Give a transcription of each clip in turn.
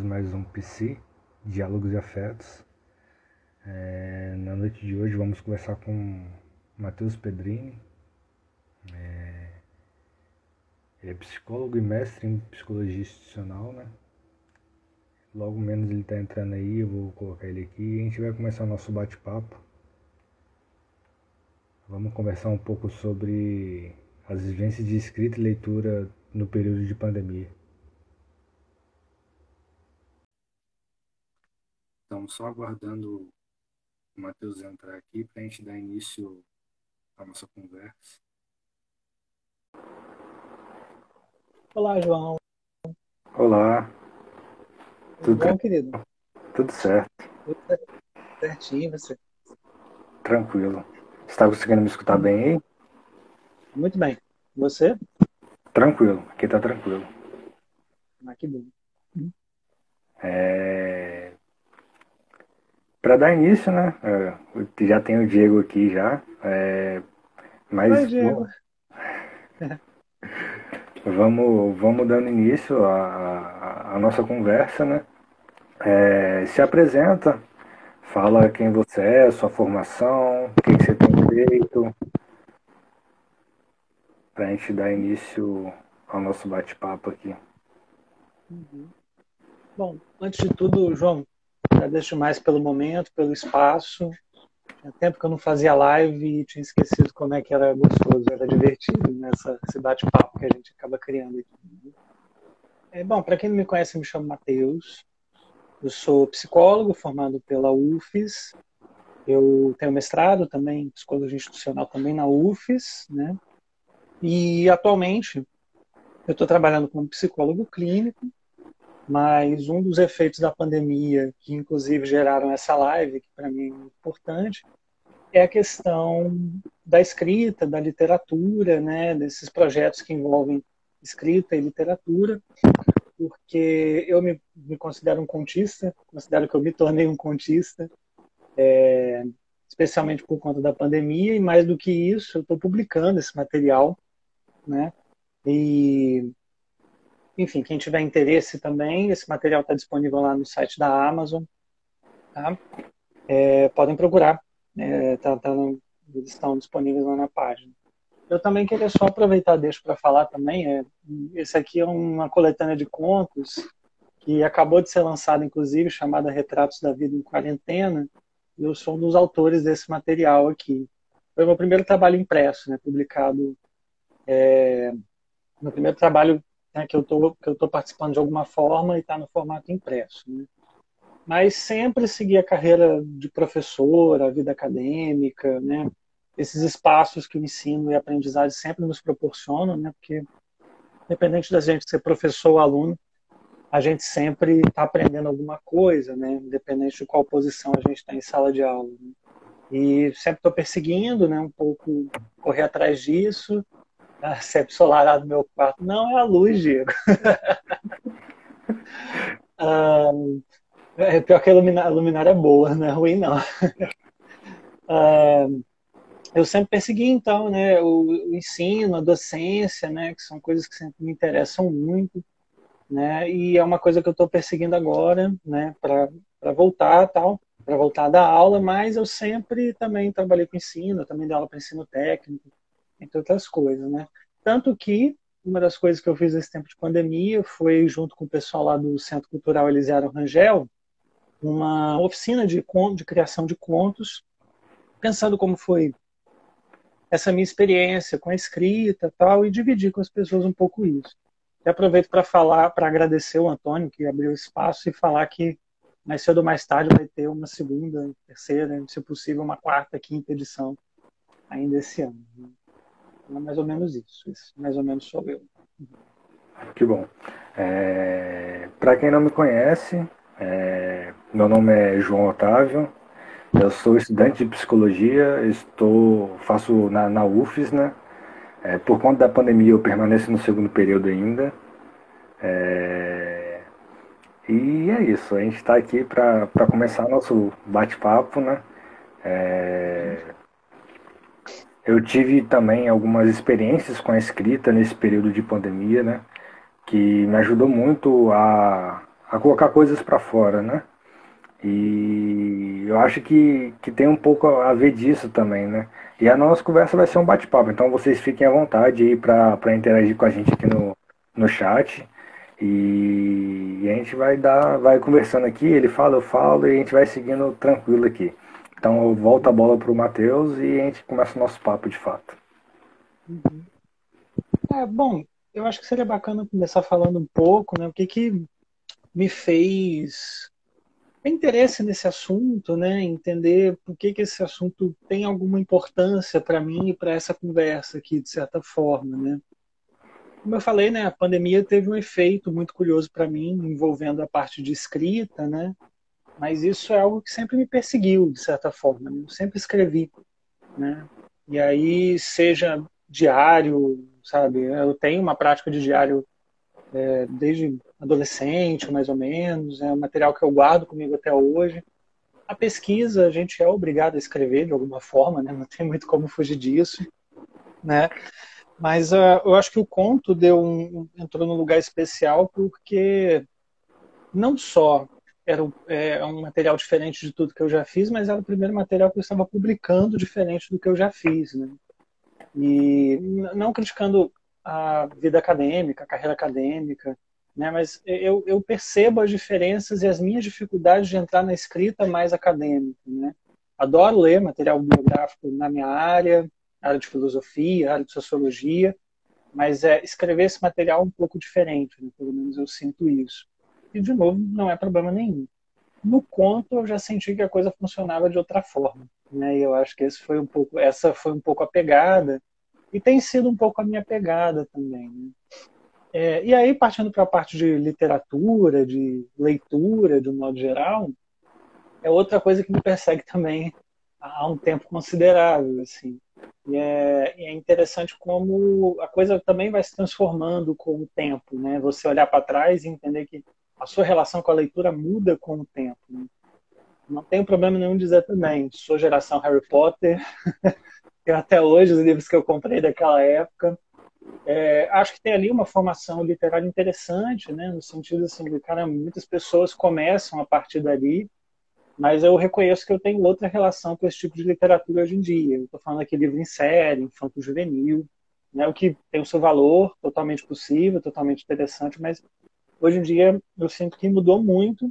Mais um PC, Diálogos e Afetos. Na noite de hoje vamos conversar com Matheus Pedrini. Ele é psicólogo e mestre em psicologia institucional, né? Logo menos ele está entrando aí, eu vou colocar ele aqui e a gente vai começar o nosso bate-papo. Vamos conversar um pouco sobre as vivências de escrita e leitura no período de pandemia. Então, só aguardando o Matheus entrar aqui para a gente dar início à nossa conversa. Olá, João. Olá, Tudo bom, querido? tudo certo, Tudo certinho, você? tranquilo. Você está conseguindo me escutar bem aí? Muito bem. Você? Tranquilo, aqui tá tranquilo. Ah, que bom. Para dar início, né? Já tem o Diego aqui já, Oi, mas Diego. vamos dando início à nossa conversa, né? Se apresenta, fala quem você é, sua formação, o que você tem feito, para a gente dar início ao nosso bate-papo aqui. Uhum. Bom, antes de tudo, João, agradeço mais pelo momento, pelo espaço. Tinha tempo que eu não fazia live e tinha esquecido como é que era gostoso, era divertido esse bate-papo que a gente acaba criando aqui. Bom, para quem não me conhece, eu me chamo Matheus. Eu sou psicólogo formado pela UFES. Eu tenho mestrado também em psicologia institucional também na UFES, né? E atualmente eu estou trabalhando como psicólogo clínico, mas um dos efeitos da pandemia, que inclusive geraram essa live, que para mim é importante, é a questão da escrita, da literatura, né? Desses projetos que envolvem escrita e literatura, porque eu me considero um contista, considero que eu me tornei um contista, especialmente por conta da pandemia, e mais do que isso, eu estou publicando esse material, né? E, enfim, quem tiver interesse também, esse material está disponível lá no site da Amazon, tá? Podem procurar, eles estão disponíveis lá na página. Eu também queria só aproveitar, deixo para falar também, esse aqui é uma coletânea de contos que acabou de ser lançada, inclusive, chamada Retratos da Vida em Quarentena, e eu sou um dos autores desse material aqui. Foi o meu primeiro trabalho impresso, né, publicado, meu primeiro trabalho, né, que eu tô participando de alguma forma e está no formato impresso, né? Mas sempre segui a carreira de professor, a vida acadêmica, né? Esses espaços que o ensino e a aprendizagem sempre nos proporcionam, né? Porque, independente da gente ser professor ou aluno, a gente sempre está aprendendo alguma coisa, né? Independente de qual posição a gente está em sala de aula, né? E sempre estou perseguindo, né? Um pouco correr atrás disso. Sempre solarado no meu quarto. Não é a luz, Diego. Ah, pior que a luminária é boa, não é ruim, não. Ah, eu sempre persegui, então, né, o ensino, a docência, né, que são coisas que sempre me interessam muito, né, e é uma coisa que eu estou perseguindo agora, né, para voltar, tal, para voltar a dar aula, mas eu sempre também trabalhei com ensino, eu também dei aula para ensino técnico, entre outras coisas, né. Tanto que uma das coisas que eu fiz nesse tempo de pandemia foi, junto com o pessoal lá do Centro Cultural Elisiário Rangel, uma oficina de criação de contos, pensando como foi essa minha experiência com a escrita e tal, e dividir com as pessoas um pouco isso. E aproveito para falar, para agradecer o Antônio, que abriu o espaço, e falar que mais cedo ou mais tarde vai ter uma segunda, terceira, se possível, uma quarta, quinta edição ainda esse ano. Então é mais ou menos isso. Esse mais ou menos sou eu. Que bom. Para quem não me conhece, meu nome é João Otávio, eu sou estudante de psicologia, faço na UFES, né? Por conta da pandemia eu permaneço no segundo período ainda. E é isso, a gente está aqui para começar nosso bate-papo, né? eu tive também algumas experiências com a escrita nesse período de pandemia, né? Que me ajudou muito a colocar coisas para fora, né? E eu acho que tem um pouco a ver disso também, né? E a nossa conversa vai ser um bate-papo, então vocês fiquem à vontade aí para interagir com a gente aqui no chat. E a gente vai conversando aqui, ele fala, eu falo, e a gente vai seguindo tranquilo aqui. Então eu volto a bola pro Matheus e a gente começa o nosso papo de fato. Uhum. Bom, eu acho que seria bacana começar falando um pouco, né, o que que me fez ter interesse nesse assunto, né, entender por que que esse assunto tem alguma importância para mim e para essa conversa aqui, de certa forma, né. Como eu falei, né, a pandemia teve um efeito muito curioso para mim, envolvendo a parte de escrita, né, mas isso é algo que sempre me perseguiu, de certa forma, né? Eu sempre escrevi, né, e aí, seja diário, sabe, eu tenho uma prática de diário desde adolescente, mais ou menos, é um material que eu guardo comigo até hoje. A pesquisa, a gente é obrigado a escrever de alguma forma, né? Não tem muito como fugir disso, né? Mas eu acho que o conto entrou num lugar especial porque não só era um material diferente de tudo que eu já fiz, mas era o primeiro material que eu estava publicando diferente do que eu já fiz, né? E não criticando a vida acadêmica, a carreira acadêmica, né? Mas eu percebo as diferenças e as minhas dificuldades de entrar na escrita mais acadêmica, né? Adoro ler material biográfico na minha área de filosofia, área de sociologia, mas escrever esse material é um pouco diferente, né? Pelo menos eu sinto isso. E, de novo, não é problema nenhum. No conto, eu já senti que a coisa funcionava de outra forma, né? E eu acho que essa foi um pouco a pegada, e tem sido um pouco a minha pegada também, né? E aí, partindo para a parte de literatura, de leitura, de um modo geral, é outra coisa que me persegue também há um tempo considerável, assim. E é interessante como a coisa também vai se transformando com o tempo, né? Você olhar para trás e entender que a sua relação com a leitura muda com o tempo, né? Não tenho problema nenhum em dizer também, sou geração Harry Potter, tenho até hoje os livros que eu comprei daquela época. Acho que tem ali uma formação literária interessante, né? No sentido assim, de, cara, muitas pessoas começam a partir dali, mas eu reconheço que eu tenho outra relação com esse tipo de literatura hoje em dia. Eu estou falando aqui livro em série, infanto-juvenil, né? O que tem o seu valor, totalmente possível, totalmente interessante, mas hoje em dia eu sinto que mudou muito,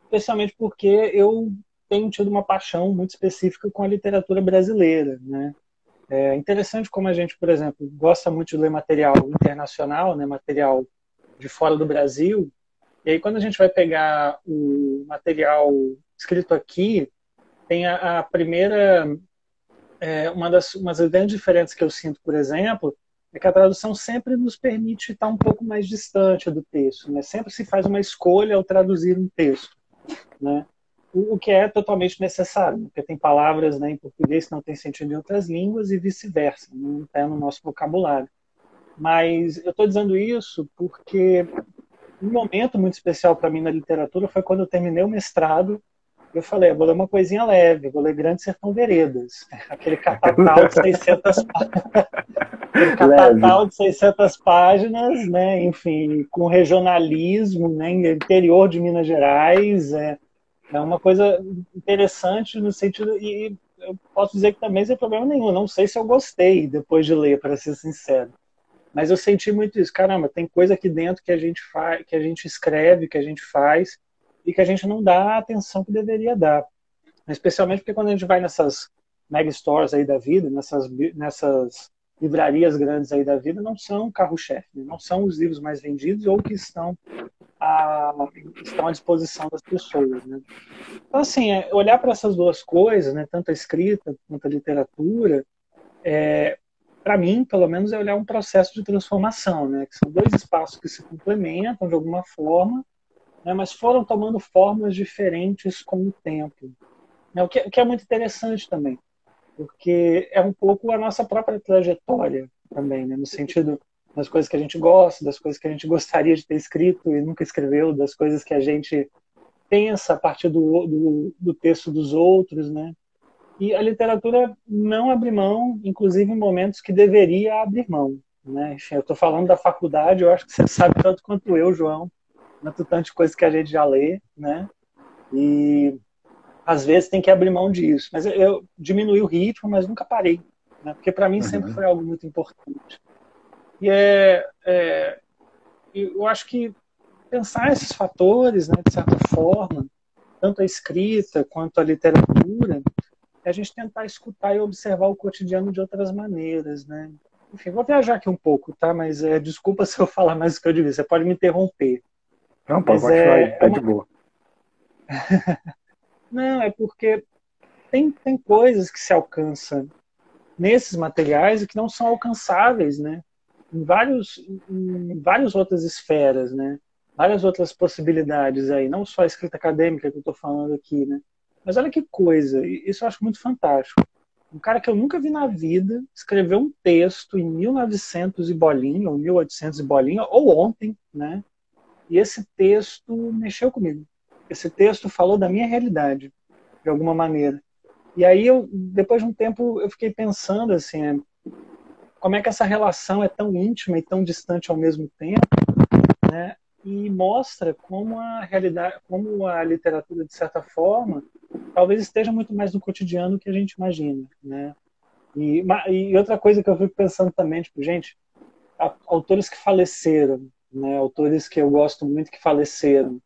especialmente porque eu tenho tido uma paixão muito específica com a literatura brasileira, né? É interessante como a gente, por exemplo, gosta muito de ler material internacional, né, material de fora do Brasil, e aí quando a gente vai pegar o material escrito aqui, tem a primeira, uma das grandes diferenças que eu sinto, por exemplo, é que a tradução sempre nos permite estar um pouco mais distante do texto, né? Sempre se faz uma escolha ao traduzir um texto, né? O que é totalmente necessário, porque tem palavras, né, em português que não têm sentido em outras línguas e vice-versa, não está no nosso vocabulário. Mas eu estou dizendo isso porque um momento muito especial para mim na literatura foi quando eu terminei o mestrado. Eu falei, vou ler uma coisinha leve, vou ler Grande Sertão Veredas, aquele catatal de 600 aquele Leve. catatal de 600 páginas, né, enfim, com regionalismo, né, interior de Minas Gerais, é uma coisa interessante no sentido, e eu posso dizer que também sem problema nenhum, não sei se eu gostei depois de ler, para ser sincero, mas eu senti muito isso, caramba, tem coisa aqui dentro que a gente faz, que a gente escreve, que a gente faz, e que a gente não dá a atenção que deveria dar, especialmente porque quando a gente vai nessas mega stores aí da vida, nessas livrarias grandes aí da vida, não são carro-chefe, né? Não são os livros mais vendidos ou que a, estão à disposição das pessoas, né? Então, assim, olhar para essas duas coisas, né, tanto a escrita quanto a literatura, para mim, pelo menos, é olhar um processo de transformação, né, que são dois espaços que se complementam de alguma forma, né, mas foram tomando formas diferentes com o tempo. Né, o que é muito interessante também, porque é um pouco a nossa própria trajetória também, né, no sentido das coisas que a gente gosta, das coisas que a gente gostaria de ter escrito e nunca escreveu, das coisas que a gente pensa a partir do texto dos outros, né? E a literatura não abre mão, inclusive em momentos que deveria abrir mão, né? Enfim, eu estou falando da faculdade, eu acho que você sabe tanto quanto eu, João, tanto de coisa que a gente já lê, né? E às vezes tem que abrir mão disso. Mas eu diminui o ritmo, mas nunca parei, né? Porque para mim sempre Uhum. foi algo muito importante. E eu acho que pensar esses fatores, né, de certa forma, tanto a escrita quanto a literatura, é a gente tentar escutar e observar o cotidiano de outras maneiras, né? Enfim, vou viajar aqui um pouco, tá? Mas desculpa se eu falar mais do que eu devia, você pode me interromper. Não, pode Mas continuar aí, é tá de uma. boa. Não, é porque tem coisas que se alcançam nesses materiais e que não são alcançáveis, né? Em várias outras esferas, né? Várias outras possibilidades aí, não só a escrita acadêmica que eu estou falando aqui, né? Mas olha que coisa, isso eu acho muito fantástico. Um cara que eu nunca vi na vida escreveu um texto em 1900 e bolinha, ou 1800 e bolinha, ou ontem, né? E esse texto mexeu comigo. Esse texto falou da minha realidade, de alguma maneira. E aí, depois de um tempo, eu fiquei pensando assim, como é que essa relação é tão íntima e tão distante ao mesmo tempo, né? E mostra como a realidade, como a literatura, de certa forma, talvez esteja muito mais no cotidiano do que a gente imagina, né? E outra coisa que eu fico pensando também, tipo, gente, autores que faleceram, né? Autores que eu gosto muito que faleceram.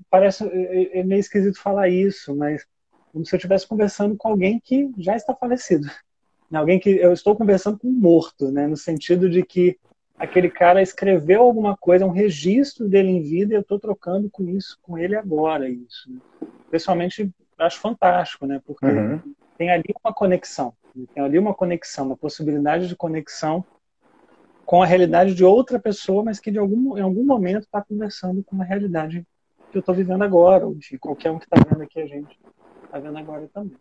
Parece é meio esquisito falar isso, mas como se eu estivesse conversando com alguém que já está falecido. Alguém que eu estou conversando com um morto, né? No sentido de que aquele cara escreveu alguma coisa, um registro dele em vida, e eu estou trocando com isso, com ele agora, isso. Né? Pessoalmente, acho fantástico, né? Porque Uhum. tem ali uma conexão, né? Tem ali uma conexão, uma possibilidade de conexão com a realidade de outra pessoa, mas que em algum momento está conversando com uma realidade que eu estou vivendo agora, ou enfim, qualquer um que está vendo aqui a gente está vendo agora também.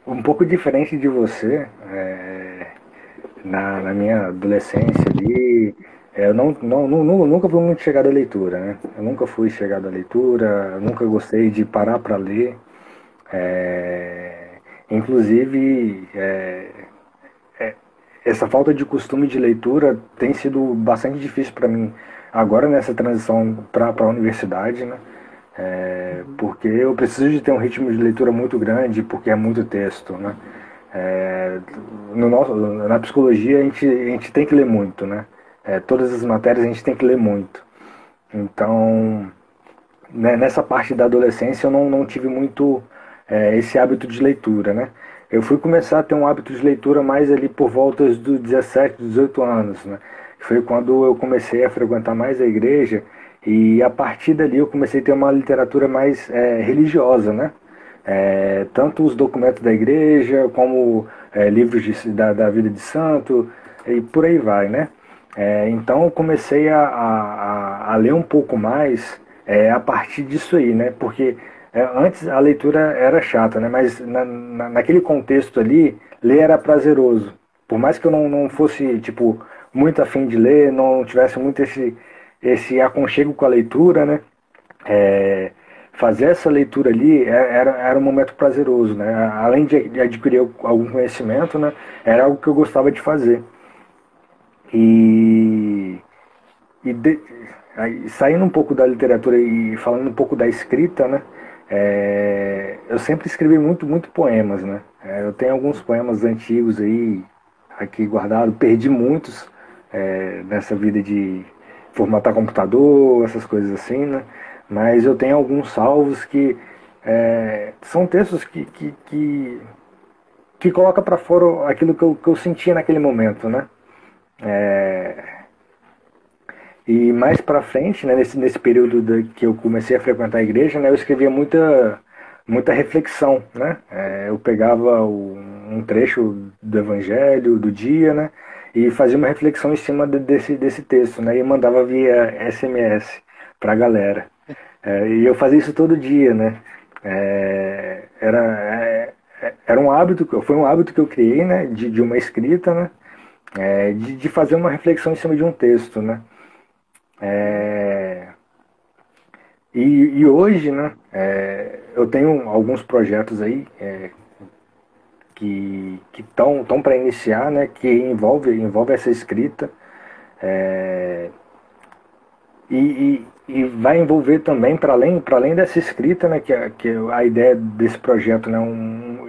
Um pouco diferente de você, na minha adolescência ali, eu nunca fui muito chegado à leitura, né? Eu nunca fui chegado à leitura, eu nunca gostei de parar para ler. Inclusive, essa falta de costume de leitura tem sido bastante difícil para mim agora nessa transição para a universidade, né? Uhum. Porque eu preciso de ter um ritmo de leitura muito grande, porque é muito texto, né? É, no nosso, na psicologia a gente tem que ler muito, né? Todas as matérias a gente tem que ler muito. Então, né, nessa parte da adolescência eu não tive muito esse hábito de leitura, né? Eu fui começar a ter um hábito de leitura mais ali por volta dos 17, 18 anos, né? Foi quando eu comecei a frequentar mais a igreja e a partir dali eu comecei a ter uma literatura mais religiosa, né? Tanto os documentos da igreja como livros da vida de santo e por aí vai, né? Então eu comecei a ler um pouco mais a partir disso aí, né? Porque antes a leitura era chata, né? Mas naquele contexto ali, ler era prazeroso. Por mais que eu não fosse, tipo, muito afim de ler, não tivesse muito esse aconchego com a leitura, né? É, fazer essa leitura ali era um momento prazeroso, né? Além de adquirir algum conhecimento, né? Era algo que eu gostava de fazer. E, e de, aí, saindo um pouco da literatura e falando um pouco da escrita, né? Eu sempre escrevi muito poemas, né? Eu tenho alguns poemas antigos aí aqui guardado, perdi muitos nessa vida de formatar computador, essas coisas assim, né? Mas eu tenho alguns salvos que são textos que coloca para fora aquilo que eu sentia naquele momento, né? E mais para frente, né, nesse período que eu comecei a frequentar a igreja, né, eu escrevia muita reflexão, né? Eu pegava um trecho do evangelho do dia, né, e fazia uma reflexão em cima desse texto, né, e mandava via SMS para a galera. E eu fazia isso todo dia, né? Era um hábito, foi um hábito que eu criei, né, de uma escrita, né, de fazer uma reflexão em cima de um texto, né? É, E hoje, né, eu tenho alguns projetos aí que estão para iniciar, né, que envolve essa escrita. É, e vai envolver também, para além dessa escrita, né, que a ideia desse projeto, né,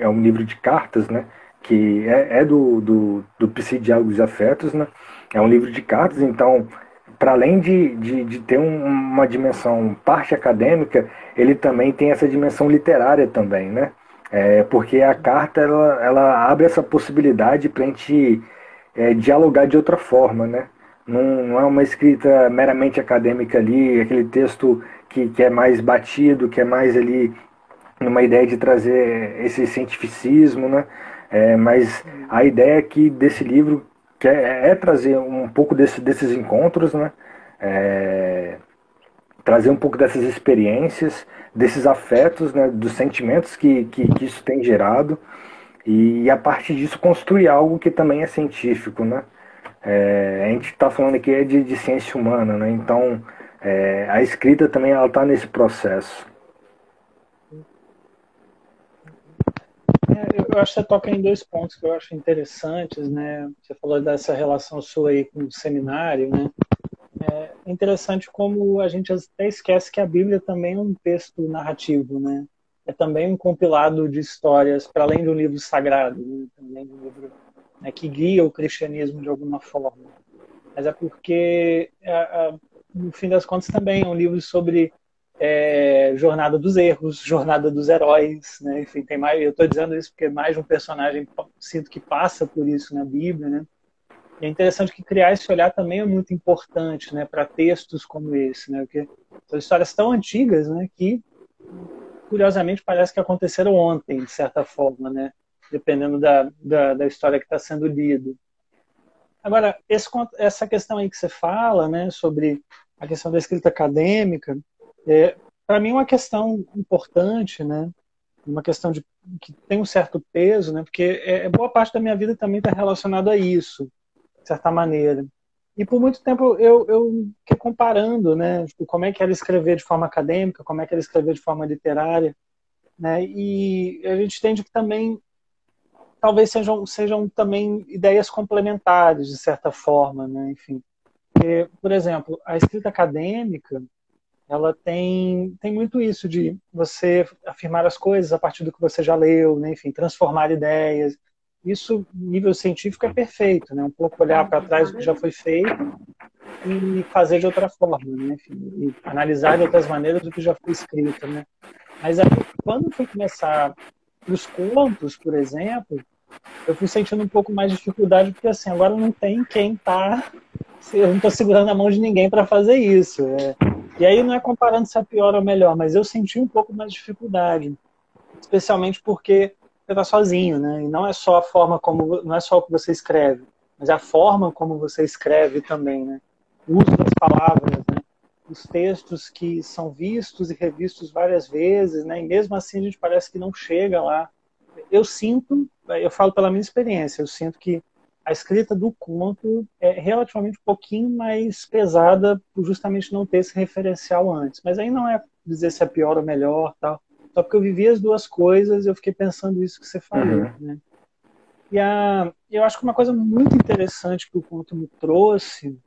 é um livro de cartas, né, que é do Psidiálogos e Afetos, né, é um livro de cartas, então, para além de ter uma dimensão parte acadêmica, ele também tem essa dimensão literária também, né, porque a carta, ela abre essa possibilidade para a gente dialogar de outra forma, né, não é uma escrita meramente acadêmica ali, aquele texto que é mais batido, que é mais ali numa ideia de trazer esse cientificismo, né? Mas a ideia aqui desse livro é trazer um pouco desses encontros, né? É, trazer um pouco dessas experiências, desses afetos, né? Dos sentimentos que isso tem gerado e a partir disso construir algo que também é científico, né? A gente está falando aqui de ciência humana, né? Então a escrita também ela está nesse processo. Eu acho que você toca em dois pontos que eu acho interessantes, né? Você falou dessa relação sua aí com o seminário, né? É interessante como a gente até esquece que a Bíblia também é um texto narrativo, né? É também um compilado de histórias, para além de um livro sagrado, né? Também de um livro, né, que guia o cristianismo de alguma forma. Mas é porque, no fim das contas, também é um livro sobre jornada dos erros, jornada dos heróis, né? Enfim, tem mais. Eu estou dizendo isso porque mais de um personagem sinto que passa por isso na Bíblia, né? E é interessante que criar esse olhar também é muito importante, né, para textos como esse, né? Porque são histórias tão antigas, né, que curiosamente parece que aconteceram ontem, de certa forma, né? Dependendo da história que está sendo lida. Agora, essa questão aí que você fala, né, sobre a questão da escrita acadêmica, para mim é uma questão importante, né, uma questão que tem um certo peso, né, porque boa parte da minha vida também está relacionada a isso, de certa maneira. E por muito tempo eu fiquei comparando, né, tipo, como é que era escrever de forma acadêmica, como é que era escrever de forma literária, né, e a gente entende que também talvez sejam também ideias complementares, de certa forma, né? Enfim, porque, por exemplo, a escrita acadêmica, ela tem muito isso de você afirmar as coisas a partir do que você já leu, né? Enfim, transformar ideias. Isso, nível científico, é perfeito, né? Um pouco olhar para trás do que já foi feito e fazer de outra forma, né? Enfim, e analisar de outras maneiras do que já foi escrito, né? Mas aí, quando foi começar os contos, por exemplo, eu fui sentindo um pouco mais de dificuldade, porque assim, agora não tem quem tá. Eu não estou segurando a mão de ninguém para fazer isso. E aí não é comparando se é pior ou melhor, mas eu senti um pouco mais de dificuldade, especialmente porque você está sozinho, né? E não é só a forma como, não é só o que você escreve, mas é a forma como você escreve também, né? O uso das palavras, né? Os textos que são vistos e revistos várias vezes, né? E mesmo assim a gente parece que não chega lá. Eu falo pela minha experiência, eu sinto que a escrita do conto é relativamente um pouquinho mais pesada por justamente não ter esse referencial antes. Mas aí não é dizer se é pior ou melhor, tal. Só porque eu vivi as duas coisas, eu fiquei pensando isso que você falou, né? Eu acho que uma coisa muito interessante que o conto me trouxe,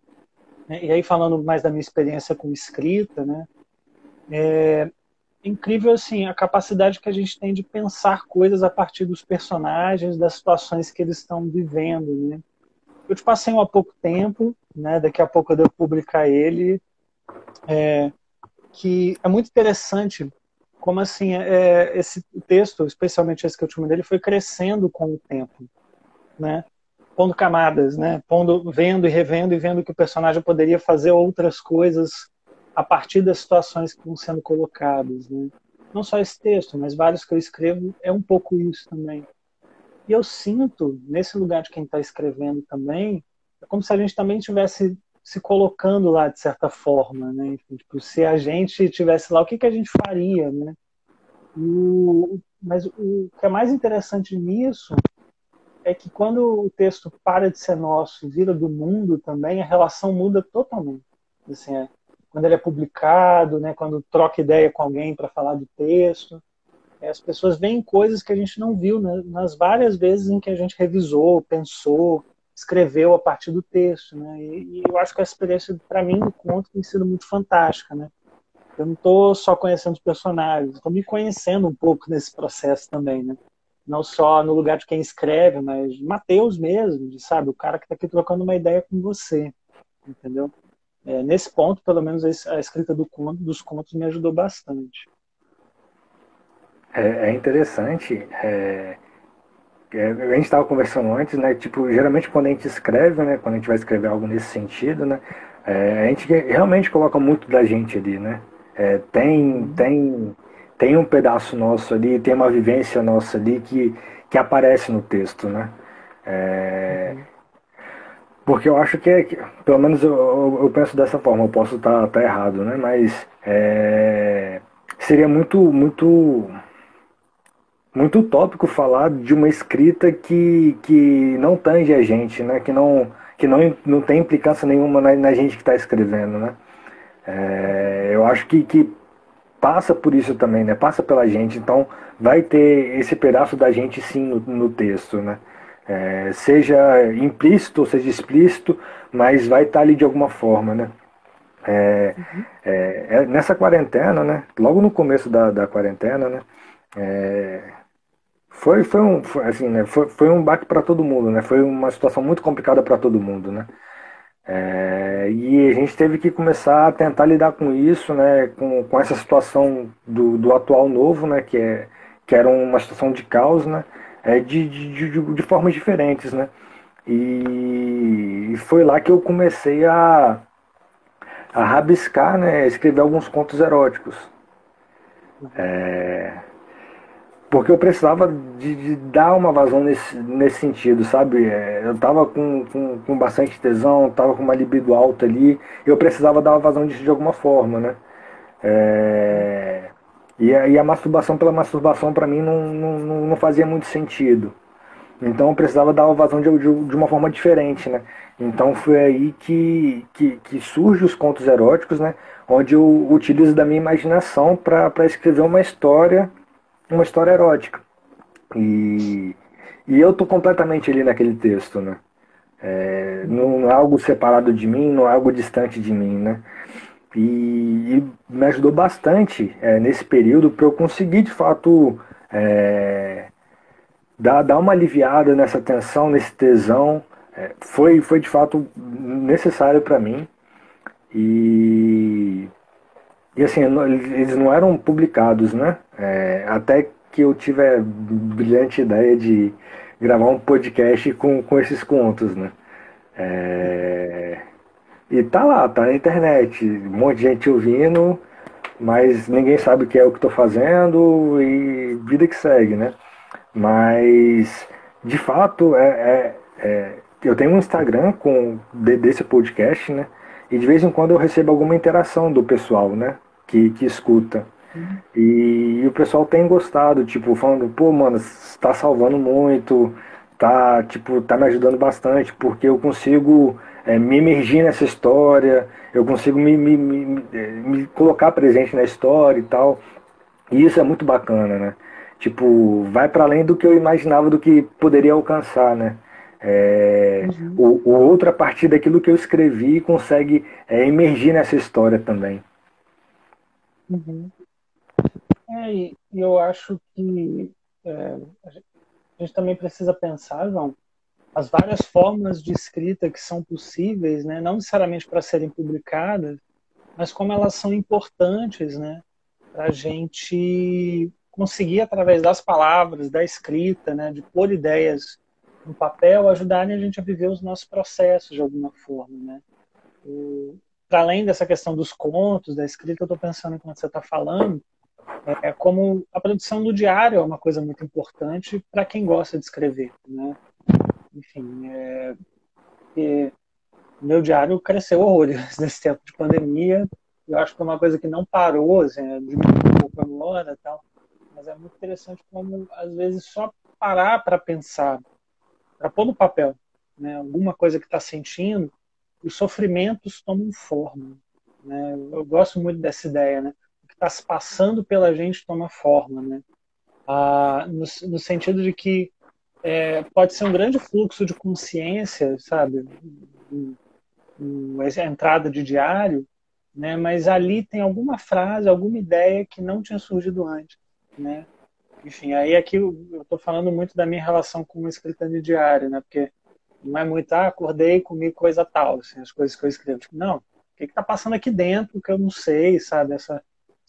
né, e aí falando mais da minha experiência com escrita, né, é incrível assim a capacidade que a gente tem de pensar coisas a partir dos personagens, das situações que eles estão vivendo, né? Eu te passei há pouco tempo, né? Daqui a pouco eu devo publicar ele, que é muito interessante como assim esse texto, especialmente esse que eu te mandei, ele foi crescendo com o tempo, né? Pondo camadas, né? Vendo e revendo e vendo que o personagem poderia fazer outras coisas a partir das situações que estão sendo colocadas, né? Não só esse texto, mas vários que eu escrevo é um pouco isso também. E eu sinto, nesse lugar de quem está escrevendo também, é como se a gente também estivesse se colocando lá de certa forma, né? Enfim, tipo, se a gente estivesse lá, o que a gente faria, né? Mas o que é mais interessante nisso é que quando o texto para de ser nosso e vira do mundo também, a relação muda totalmente. Assim, quando ele é publicado, né, quando troca ideia com alguém para falar do texto. As pessoas veem coisas que a gente não viu, né, nas várias vezes em que a gente revisou, pensou, escreveu a partir do texto. Né, e eu acho que a experiência, para mim, do conto tem sido muito fantástica. Né. Eu não estou só conhecendo os personagens, estou me conhecendo um pouco nesse processo também. Né. Não só no lugar de quem escreve, mas de Mateus mesmo, de, sabe, o cara que está aqui trocando uma ideia com você. Entendeu? Nesse ponto, pelo menos, a escrita dos contos me ajudou bastante. É interessante. A gente estava conversando antes, né? Tipo, geralmente quando a gente escreve, né? Quando a gente vai escrever algo nesse sentido, né? A gente realmente coloca muito da gente ali, né? É, tem um pedaço nosso ali, tem uma vivência nossa ali que aparece no texto, né? É, Uhum. porque eu acho pelo menos eu penso dessa forma, eu posso estar errado, né? Mas seria muito utópico falar de uma escrita que não tange a gente, né? Que não tem implicância nenhuma na gente que está escrevendo, né? Eu acho que passa por isso também, né? Passa pela gente, então vai ter esse pedaço da gente sim no texto, né? Seja implícito ou seja explícito, mas vai estar ali de alguma forma, né? Uhum. Nessa quarentena, né? Logo no começo da quarentena, né? Assim, né? Foi um baque para todo mundo, né? Foi uma situação muito complicada para todo mundo, né? E a gente teve que começar a tentar lidar com isso, né? Com essa situação do atual novo, né? Que era uma situação de caos, né? De formas diferentes, né? E foi lá que eu comecei a rabiscar, né? Escrever alguns contos eróticos. Uhum. Porque eu precisava de dar uma vazão nesse sentido, sabe? Eu tava com bastante tesão, tava com uma libido alta ali, eu precisava dar uma vazão disso de alguma forma, né? É, e a masturbação pela masturbação para mim não fazia muito sentido. Então eu precisava dar uma vazão de uma forma diferente, né? Então foi aí que surge os contos eróticos, né? Onde eu utilizo da minha imaginação para escrever uma história erótica. E, e eu tô completamente ali naquele texto, né? Uhum. Não é algo separado de mim, não é algo distante de mim, né? E me ajudou bastante nesse período para eu conseguir de fato dar uma aliviada nessa tensão, nesse tesão. Foi de fato necessário para mim. E, e assim, eles não eram publicados, né? Até que eu tive a brilhante ideia de gravar um podcast com esses contos, né? É, e tá lá, tá na internet, um monte de gente ouvindo, mas ninguém sabe o que é o que estou fazendo e vida que segue, né? Mas, de fato, eu tenho um Instagram desse podcast, né? E de vez em quando eu recebo alguma interação do pessoal, né? Que escuta. Uhum. E o pessoal tem gostado, tipo, falando, pô, mano, está salvando muito, tá me ajudando bastante, porque eu consigo me emergir nessa história, eu consigo me colocar presente na história e tal. E isso é muito bacana, né? Tipo, vai para além do que eu imaginava do que poderia alcançar, né? Uhum. O outro, a partir daquilo que eu escrevi, consegue emergir nessa história também. Uhum. E eu acho que é, a gente também precisa pensar, João, as várias formas de escrita que são possíveis, né, não necessariamente para serem publicadas, mas como elas são importantes, né, para a gente conseguir, através das palavras, da escrita, né, de pôr ideias no papel, ajudarem a gente a viver os nossos processos de alguma forma. Né. Para além dessa questão dos contos, da escrita, eu estou pensando enquanto você está falando, como a produção do diário é uma coisa muito importante para quem gosta de escrever. Né. Enfim, meu diário cresceu horrores nesse tempo de pandemia. Eu acho que é uma coisa que não parou, assim, diminuiu um pouco agora, tal. Mas é muito interessante como, às vezes, só parar para pensar, para pôr no papel, né, alguma coisa que está sentindo, os sofrimentos tomam forma. né? Eu gosto muito dessa ideia, né? O que está se passando pela gente toma forma, né? No sentido de que pode ser um grande fluxo de consciência, sabe? A entrada de diário, né? Mas ali tem alguma frase, alguma ideia que não tinha surgido antes, né? Enfim, aí aqui eu estou falando muito da minha relação com a escrita de diário, né? Porque não é muito, acordei, comi coisa tal, assim, as coisas que eu escrevo. Tipo, não, o que está passando aqui dentro que eu não sei, sabe? Essa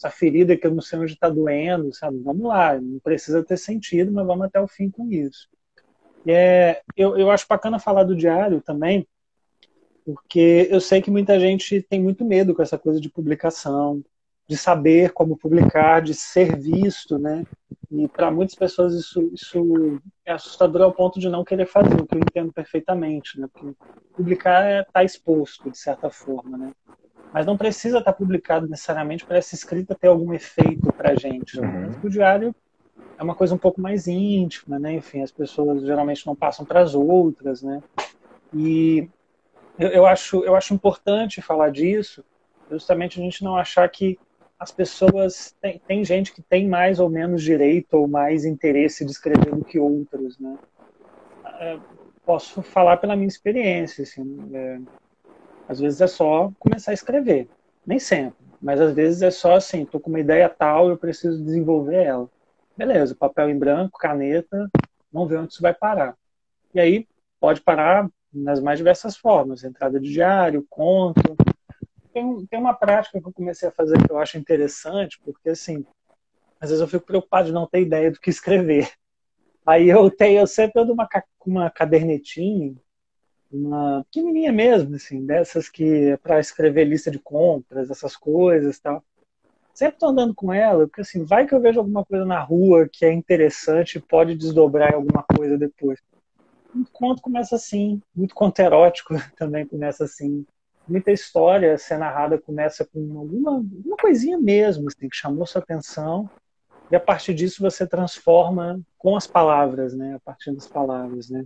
ferida que eu não sei onde está doendo, sabe? Vamos lá, não precisa ter sentido, mas vamos até o fim com isso. Eu acho bacana falar do diário também, porque eu sei que muita gente tem muito medo com essa coisa de publicação, de saber como publicar, de ser visto, né? E para muitas pessoas isso é assustador ao ponto de não querer fazer, o que eu entendo perfeitamente, né? Porque publicar é estar exposto, de certa forma, né? Mas não precisa estar publicado necessariamente para essa escrita ter algum efeito para a gente, né? Tanto que o diário é uma coisa um pouco mais íntima, né? Enfim, as pessoas geralmente não passam para as outras, né? E eu acho importante falar disso, justamente a gente não achar que as pessoas tem gente que tem mais ou menos direito ou mais interesse de escrever do que outros, né? Posso falar pela minha experiência, assim, às vezes é só começar a escrever, nem sempre, mas às vezes é só assim, tô com uma ideia tal, eu preciso desenvolver ela. Beleza, papel em branco, caneta, vamos ver onde isso vai parar. E aí pode parar nas mais diversas formas, entrada de diário, conto. Tem uma prática que eu comecei a fazer que eu acho interessante, porque assim, às vezes eu fico preocupado de não ter ideia do que escrever. Aí eu sempre ando uma cadernetinha, uma pequenininha mesmo, assim, dessas que é para escrever lista de compras, essas coisas, tal. Sempre estou andando com ela, porque assim, vai que eu vejo alguma coisa na rua que é interessante e pode desdobrar em alguma coisa depois. Muito conto começa assim, muito conto erótico também começa assim. Muita história ser narrada começa com alguma coisinha mesmo, assim, que chamou sua atenção, e a partir disso você transforma com as palavras, né? A partir das palavras, né?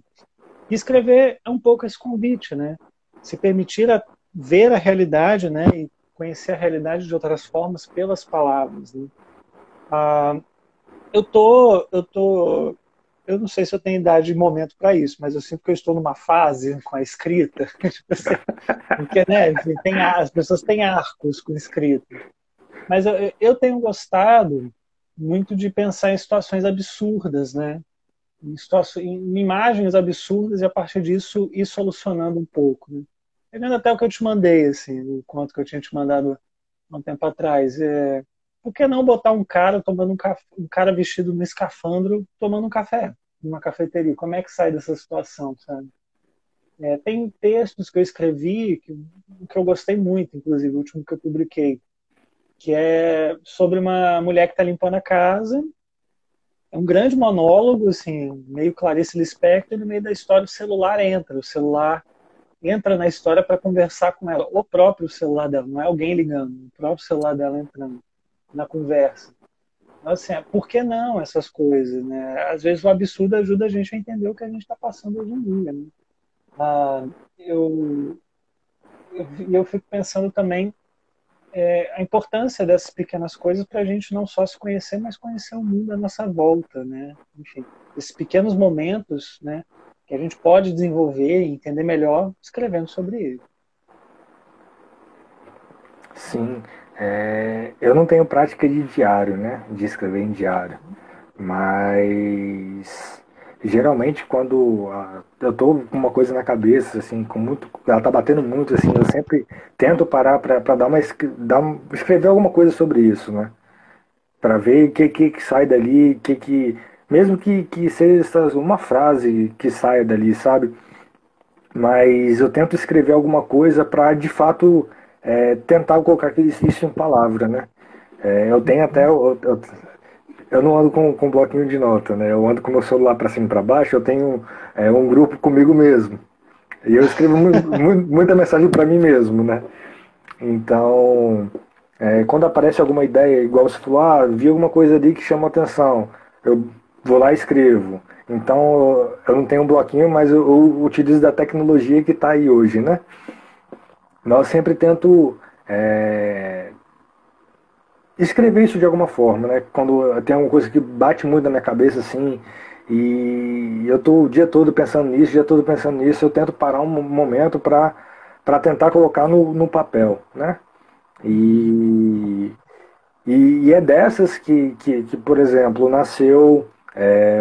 E escrever é um pouco esse convite, né? Se permitir ver a realidade, né? E conhecer a realidade de outras formas pelas palavras, né? Ah, eu não sei se eu tenho idade e momento para isso, mas eu sinto que eu estou numa fase com a escrita, tipo assim, porque, né, enfim, as pessoas têm arcos com escrita. Mas eu tenho gostado muito de pensar em situações absurdas, né? Em imagens absurdas e a partir disso ir solucionando um pouco. Né? Pegando até o que eu te mandei, assim, o conto que eu tinha te mandado há um tempo atrás. Por que não botar um cara tomando um cara vestido no escafandro tomando um café numa cafeteria? Como é que sai dessa situação, sabe? Tem textos que eu escrevi que eu gostei muito, inclusive o último que eu publiquei, que é sobre uma mulher que está limpando a casa. É um grande monólogo, assim, meio Clarice Lispector, e no meio da história o celular entra na história para conversar com ela, o próprio celular dela, não é alguém ligando, o próprio celular dela entrando na conversa. Então, assim, por que não essas coisas, né? Às vezes o absurdo ajuda a gente a entender o que a gente está passando hoje em dia, né? Ah, eu fico pensando também a importância dessas pequenas coisas para a gente não só se conhecer, mas conhecer o mundo à nossa volta, né? Enfim, esses pequenos momentos, né, que a gente pode desenvolver e entender melhor escrevendo sobre ele. Sim, eu não tenho prática de diário, né? De escrever em diário. Mas geralmente quando eu tô com uma coisa na cabeça, assim, ela tá batendo muito, assim, eu sempre tento parar para escrever alguma coisa sobre isso, né? Para ver o que sai dali, mesmo que seja uma frase que saia dali, sabe? Mas eu tento escrever alguma coisa para de fato tentar colocar isso em palavra, né? Eu tenho até eu não ando com bloquinho de nota, né? Eu ando com meu celular para cima e para baixo. Eu tenho um grupo comigo mesmo e eu escrevo muita mensagem para mim mesmo, né? Então, quando aparece alguma ideia, igual você falou, vi alguma coisa ali que chama atenção, eu vou lá e escrevo. Então, eu não tenho um bloquinho, mas eu utilizo da tecnologia que está aí hoje, né? Mas eu sempre tento escrever isso de alguma forma, né? Quando tem alguma coisa que bate muito na minha cabeça, assim, e eu tô o dia todo pensando nisso, o dia todo pensando nisso, eu tento parar um momento para tentar colocar no papel, né? E, e é dessas que, por exemplo, nasceu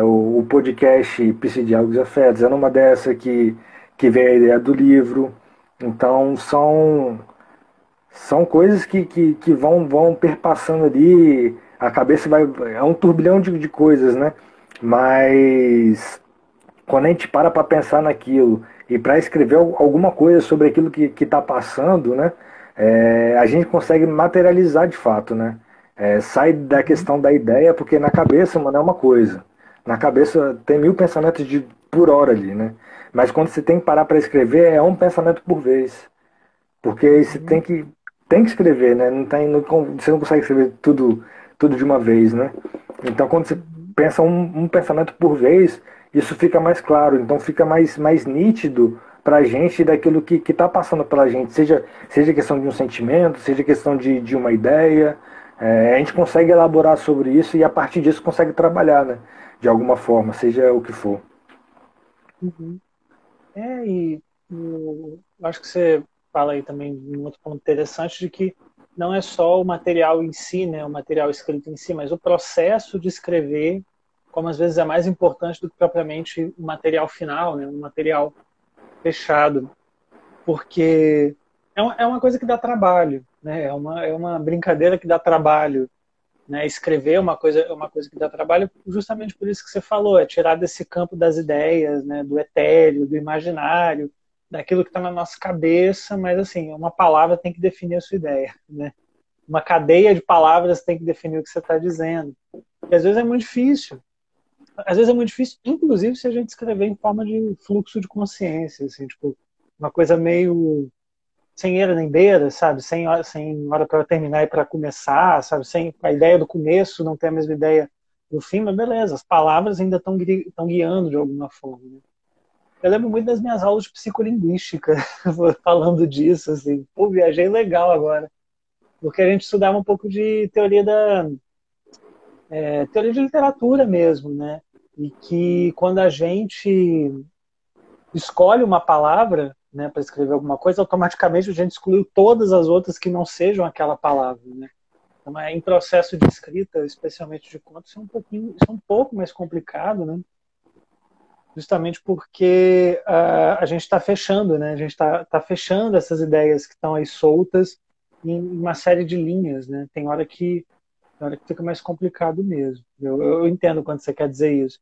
o podcast Psidiálogos e Afetos, é numa dessa que veio a ideia do livro. Então, são coisas que vão perpassando ali, a cabeça vai. É um turbilhão de coisas, né? Mas quando a gente para pensar naquilo e para escrever alguma coisa sobre aquilo que está passando, né? A gente consegue materializar de fato, né? Sai da Uhum. questão da ideia, porque na cabeça, mano, é uma coisa. Na cabeça tem 1000 pensamentos por hora ali, né? Mas quando você tem que parar para escrever, é um pensamento por vez. Porque aí você Uhum. tem que escrever, né? Você não consegue escrever tudo de uma vez, né? Então, quando você Uhum. pensa um pensamento por vez, isso fica mais claro. Então, fica mais nítido para a gente daquilo que está passando pela gente. Seja questão de um sentimento, seja questão de uma ideia. A gente consegue elaborar sobre isso e, a partir disso, consegue trabalhar, né? De alguma forma, seja o que for. Uhum. Eu acho que você fala aí também um outro ponto interessante de que não é só o material em si, né, o material escrito em si, mas o processo de escrever, como às vezes é mais importante do que propriamente o material final, né, o material fechado, porque é uma coisa que dá trabalho, né, é uma brincadeira que dá trabalho, né, escrever é uma coisa que dá trabalho justamente por isso que você falou, é tirar desse campo das ideias, né, do etéreo, do imaginário, daquilo que está na nossa cabeça, mas assim, uma palavra tem que definir a sua ideia, né? Uma cadeia de palavras tem que definir o que você está dizendo. E às vezes é muito difícil. Às vezes é muito difícil, inclusive se a gente escrever em forma de fluxo de consciência, assim, tipo, uma coisa meio sem eira nem beira, sabe? Sem hora para terminar e para começar, sabe? Sem a ideia do começo não ter a mesma ideia do fim, mas beleza, as palavras ainda estão guiando de alguma forma. Né? Eu lembro muito das minhas aulas de psicolinguística falando disso, assim, pô, viajei legal agora, porque a gente estudava um pouco de teoria de literatura mesmo, né? E que quando a gente escolhe uma palavra, né, para escrever alguma coisa, automaticamente a gente excluiu todas as outras que não sejam aquela palavra, né? Então, em processo de escrita, especialmente de contos, isso é um pouco mais complicado, né? Justamente porque a gente está fechando, né? A gente tá fechando essas ideias que estão aí soltas em uma série de linhas, né? Tem hora que fica mais complicado mesmo. Eu entendo quando você quer dizer isso.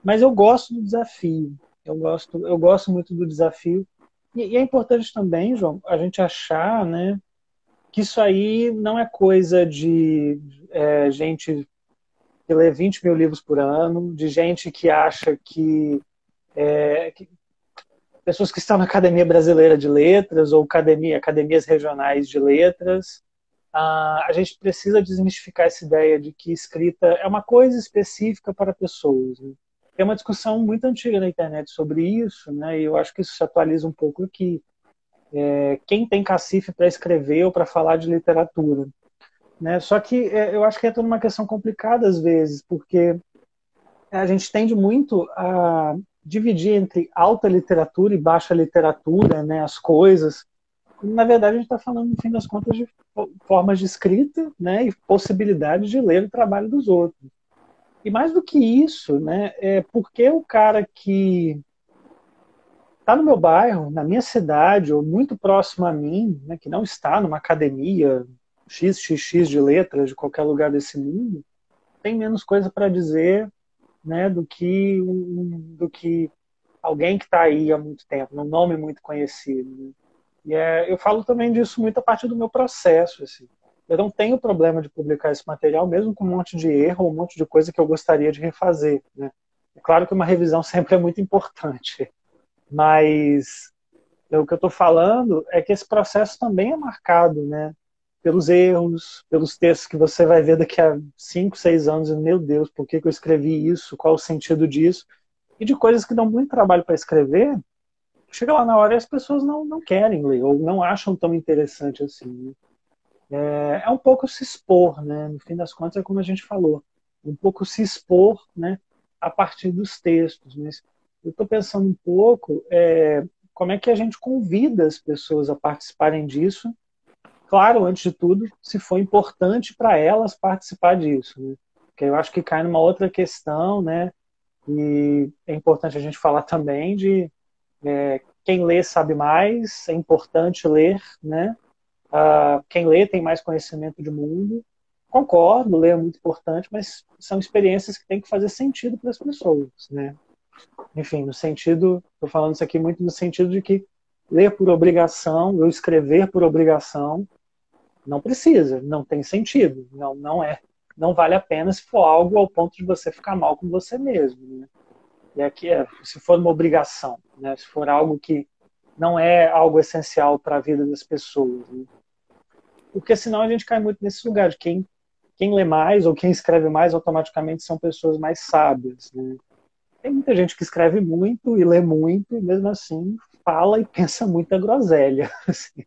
Mas eu gosto do desafio. Eu gosto muito do desafio. E é importante também, João, a gente achar, né, que isso aí não é coisa de gente que lê 20 mil livros por ano, de gente que acha que pessoas que estão na Academia Brasileira de Letras ou academias regionais de letras. A gente precisa desmistificar essa ideia de que escrita é uma coisa específica para pessoas. Né? Tem uma discussão muito antiga na internet sobre isso, né? E eu acho que isso se atualiza um pouco aqui. Quem tem cacife para escrever ou para falar de literatura? Né? Só que eu acho que é toda uma questão complicada às vezes, porque a gente tende muito a dividir entre alta literatura e baixa literatura, né, as coisas. Na verdade, a gente está falando, no fim das contas, de formas de escrita, né, e possibilidade de ler o trabalho dos outros. E mais do que isso, né, é porque o cara que está no meu bairro, na minha cidade, ou muito próximo a mim, né, que não está numa academia XXX de letras de qualquer lugar desse mundo, tem menos coisa para dizer, né, do que alguém que está aí há muito tempo, num nome muito conhecido. Né? Eu falo também disso muito a partir do meu processo. Assim. Eu não tenho problema de publicar esse material, mesmo com um monte de erro, um monte de coisa que eu gostaria de refazer. Né? É claro que uma revisão sempre é muito importante, mas o que eu estou falando é que esse processo também é marcado, né? Pelos erros, pelos textos que você vai ver daqui a 5, 6 anos, e, meu Deus, por que eu escrevi isso? Qual o sentido disso? E de coisas que dão muito trabalho para escrever, chega lá na hora e as pessoas não querem ler, ou não acham tão interessante assim. Né? é um pouco se expor, né? No fim das contas, é como a gente falou, um pouco se expor, né, a partir dos textos. Mas eu estou pensando um pouco como é que a gente convida as pessoas a participarem disso. Claro, antes de tudo, se for importante para elas participar disso, né? Porque eu acho que cai numa outra questão, né? E é importante a gente falar também de quem lê sabe mais, é importante ler, né? Quem lê tem mais conhecimento de mundo. Concordo, ler é muito importante, mas são experiências que têm que fazer sentido para as pessoas, né? Enfim, no sentido, estou falando isso aqui muito no sentido de que ler por obrigação, ou escrever por obrigação, não precisa, não tem sentido, não vale a pena se for algo ao ponto de você ficar mal com você mesmo, né? E aqui se for uma obrigação, né? Se for algo que não é algo essencial para a vida das pessoas, né? Porque senão a gente cai muito nesse lugar de quem lê mais ou quem escreve mais automaticamente são pessoas mais sábias, né? Tem muita gente que escreve muito e lê muito e mesmo assim fala e pensa muita groselha. Assim.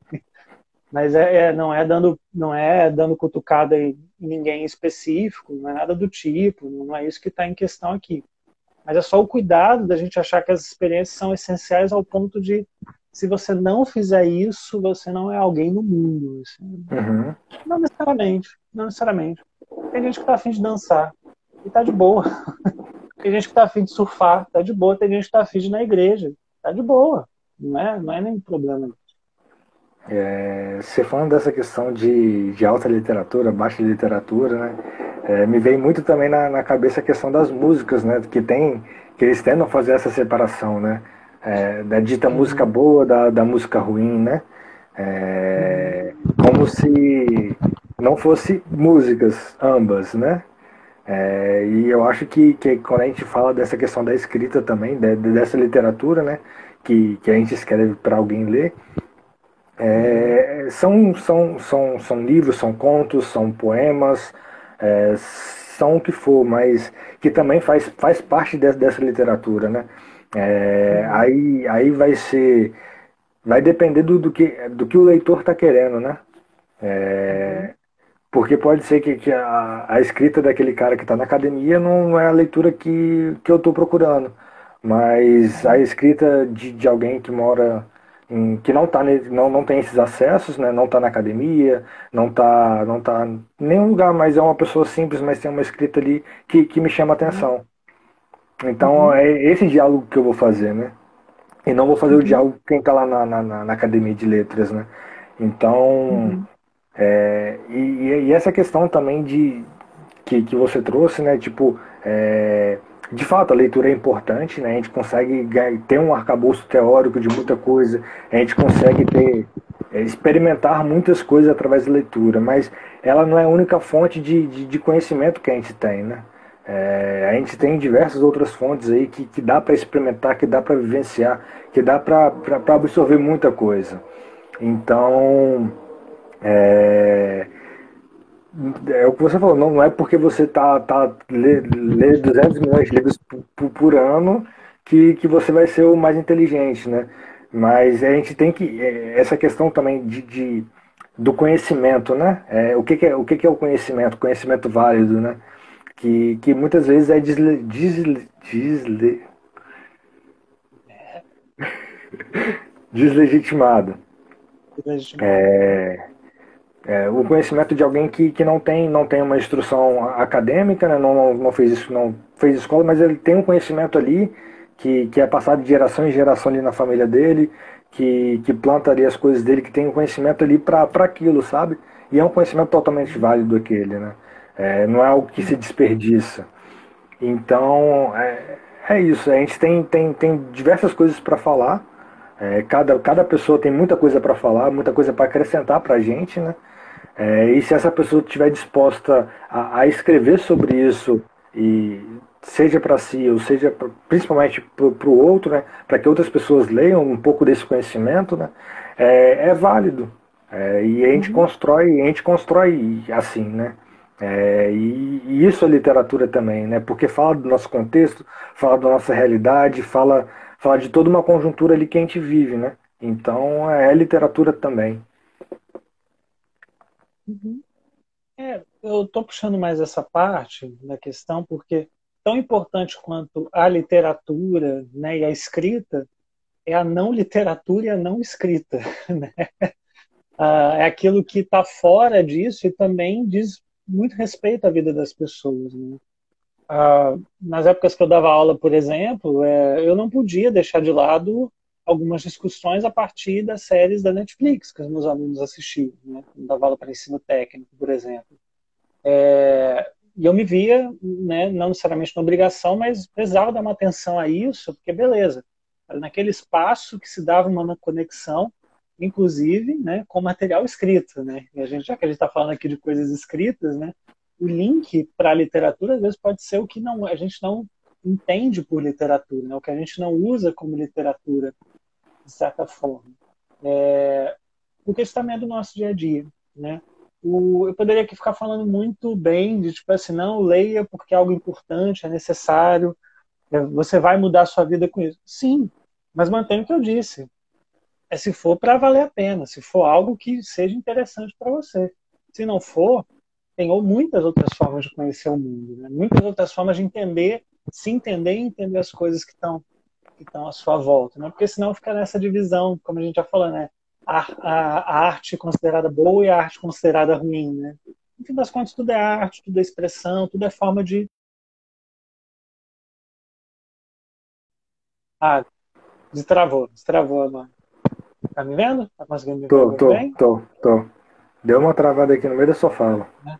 Mas não é dando cutucada em ninguém específico, não é nada do tipo, não é isso que está em questão aqui. Mas é só o cuidado da gente achar que as experiências são essenciais ao ponto de, se você não fizer isso, você não é alguém no mundo. Assim. Uhum. Não necessariamente, não necessariamente. Tem gente que está afim de dançar e tá de boa. Tem gente que está afim de surfar, tá de boa. Tem gente que está afim de ir na igreja, tá de boa. Não é nenhum problema. Você falando dessa questão de alta literatura, baixa literatura, né? Me vem muito também na cabeça a questão das músicas, né? Que eles tentam fazer essa separação, né? Da dita música boa, da música ruim, né? Como se não fosse músicas ambas, né? E eu acho que quando a gente fala dessa questão da escrita também, dessa literatura, né? Que a gente escreve para alguém ler, são livros, são contos, são poemas, são o que for, mas que também faz parte dessa literatura, né? Aí vai depender do que o leitor está querendo, né? Porque pode ser que a escrita daquele cara que está na academia não é a leitura que eu estou procurando. Mas a escrita de alguém que mora que não, não tem esses acessos, né? Não está na academia, não tá em nenhum lugar, mas é uma pessoa simples, mas tem uma escrita ali que me chama a atenção. Então é esse diálogo que eu vou fazer, né? E não vou fazer o diálogo com quem está lá na academia de letras, né? Então. E essa questão também que você trouxe, né? Tipo, de fato, a leitura é importante, né? A gente consegue ter um arcabouço teórico de muita coisa, a gente consegue experimentar muitas coisas através da leitura, mas ela não é a única fonte de conhecimento que a gente tem, né? A gente tem diversas outras fontes aí que dá para experimentar, que dá para vivenciar, que dá para absorver muita coisa. Então, é o que você falou, não é porque você lê 200 milhões de livros por ano que você vai ser o mais inteligente, né? Mas a gente tem que. Essa questão também do conhecimento, né? O que é o conhecimento? Conhecimento válido, né? Que muitas vezes é deslegitimado. O conhecimento de alguém que não tem uma instrução acadêmica, né? Não fez isso, não fez escola, mas ele tem um conhecimento ali que é passado de geração em geração ali na família dele, que planta ali as coisas dele, que tem um conhecimento ali para aquilo, sabe? E é um conhecimento totalmente válido aquele, né? Não é algo que se desperdiça. Então, é isso. A gente tem diversas coisas para falar. Cada pessoa tem muita coisa para falar, muita coisa para acrescentar para a gente, né? E se essa pessoa estiver disposta a escrever sobre isso, e seja para si, ou seja principalmente para o outro, né? Para que outras pessoas leiam um pouco desse conhecimento, né? É válido. E a gente constrói assim, né? E isso é literatura também, né? Porque fala do nosso contexto, fala da nossa realidade, fala de toda uma conjuntura ali que a gente vive, né? Então é literatura também. Uhum. Eu estou puxando mais essa parte da questão porque tão importante quanto a literatura, né, e a escrita é a não literatura e a não escrita. Né? É aquilo que está fora disso e também diz muito respeito à vida das pessoas. Né? Nas épocas que eu dava aula, por exemplo, eu não podia deixar de lado algumas discussões a partir das séries da Netflix que os meus alunos assistiam. Né? Eu dava aula para ensino técnico, por exemplo. E eu me via, né, não necessariamente na obrigação, mas precisava dar uma atenção a isso, porque beleza, naquele espaço que se dava uma conexão, inclusive, né, com material escrito, né? E a gente, já que a gente está falando aqui de coisas escritas, né, o link para a literatura às vezes pode ser o que não, a gente não entende por literatura, né, o que a gente não usa como literatura, de certa forma. Porque isso também é do nosso dia a dia, né? Eu poderia aqui ficar falando muito bem de tipo assim, não, leia porque é algo importante, é necessário, você vai mudar a sua vida com isso. Sim, mas mantenha o que eu disse. É se for para valer a pena, se for algo que seja interessante para você. Se não for, tem muitas outras formas de conhecer o mundo, né? Muitas outras formas de entender, se entender e entender as coisas que estão à sua volta, né? Porque senão fica nessa divisão, como a gente já falou, né? A arte considerada boa e a arte considerada ruim, né? No fim das contas, tudo é arte, tudo é expressão, tudo é forma de... Ah, destravou, mano. Tá me vendo? Tá conseguindo me ver bem? Tô. Deu uma travada aqui no meio da sua fala. Né?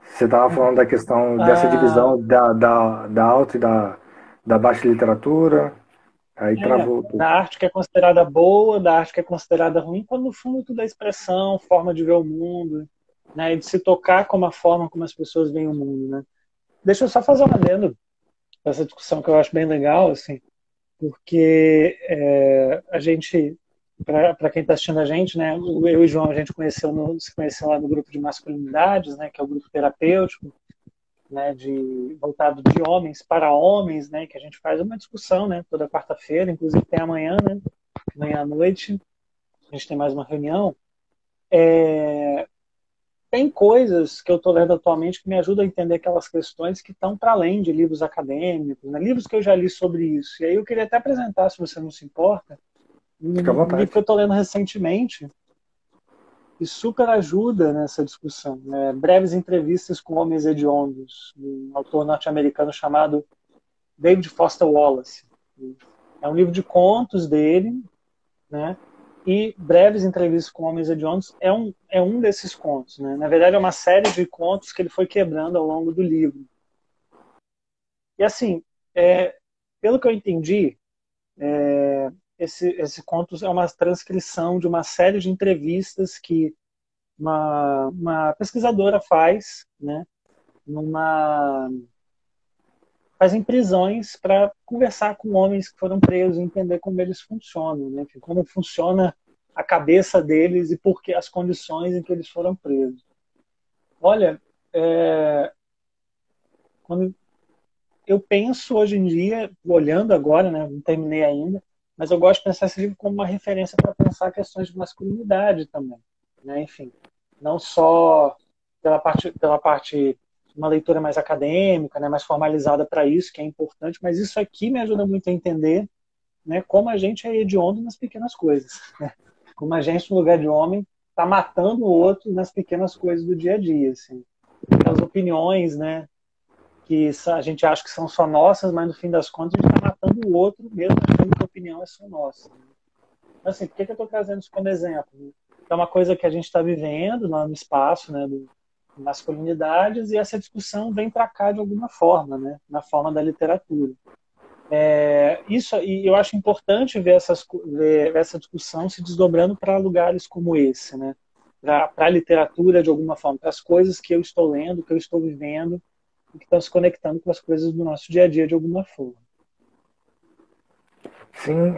Você estava falando da questão dessa Ah, divisão da alta e da baixa literatura, aí travou tudo. da arte que é considerada boa, da arte que é considerada ruim, quando no fundo tudo é expressão, forma de ver o mundo, né? E de se tocar como a forma como as pessoas veem o mundo, né? Deixa eu só fazer um adendo essa discussão que eu acho bem legal, assim, porque a gente, para quem está assistindo a gente, né, eu e o João, a gente se conheceu lá no grupo de masculinidades, né, que é o grupo terapêutico, né, voltado de homens para homens, né, que a gente faz uma discussão, né, toda quarta-feira, inclusive tem amanhã, né, amanhã à noite, a gente tem mais uma reunião. Tem coisas que eu estou lendo atualmente que me ajudam a entender aquelas questões que estão para além de livros acadêmicos, né? Livros que eu já li sobre isso. E aí eu queria até apresentar, se você não se importa, Fica à um livro que eu vontade. estou lendo recentemente e super ajuda nessa discussão. Né? Breves entrevistas com homens hediondos, de um autor norte-americano chamado David Foster Wallace. É um livro de contos dele, né? E Breves Entrevistas com Homens Hediondos é um desses contos. Né? Na verdade, é uma série de contos que ele foi quebrando ao longo do livro. E assim, pelo que eu entendi, esse conto é uma transcrição de uma série de entrevistas que uma pesquisadora né, numa, faz em prisões para conversar com homens que foram presos e entender como eles funcionam, né, como funciona a cabeça deles e por que as condições em que eles foram presos. Olha, quando eu penso hoje em dia, olhando agora, né, não terminei ainda, mas eu gosto de pensar esse livro como uma referência para pensar questões de masculinidade também, né? Enfim, não só pela parte uma leitura mais acadêmica, né, mais formalizada para isso, que é importante, mas isso aqui me ajuda muito a entender, né, como a gente é hediondo nas pequenas coisas, né? Como a gente, no lugar de homem, está matando o outro nas pequenas coisas do dia a dia, assim. As opiniões, né, que a gente acha que são só nossas, mas no fim das contas a gente está matando o outro mesmo achando que a opinião é só nossa. Então, assim, por que eu estou trazendo isso como exemplo? É uma coisa que a gente está vivendo no espaço, né, do masculinidades, e essa discussão vem para cá de alguma forma, né, na forma da literatura. Isso, e eu acho importante ver essa discussão se desdobrando para lugares como esse, né, para a literatura de alguma forma, para as coisas que eu estou lendo, que eu estou vivendo, e que estão se conectando com as coisas do nosso dia a dia de alguma forma. Sim,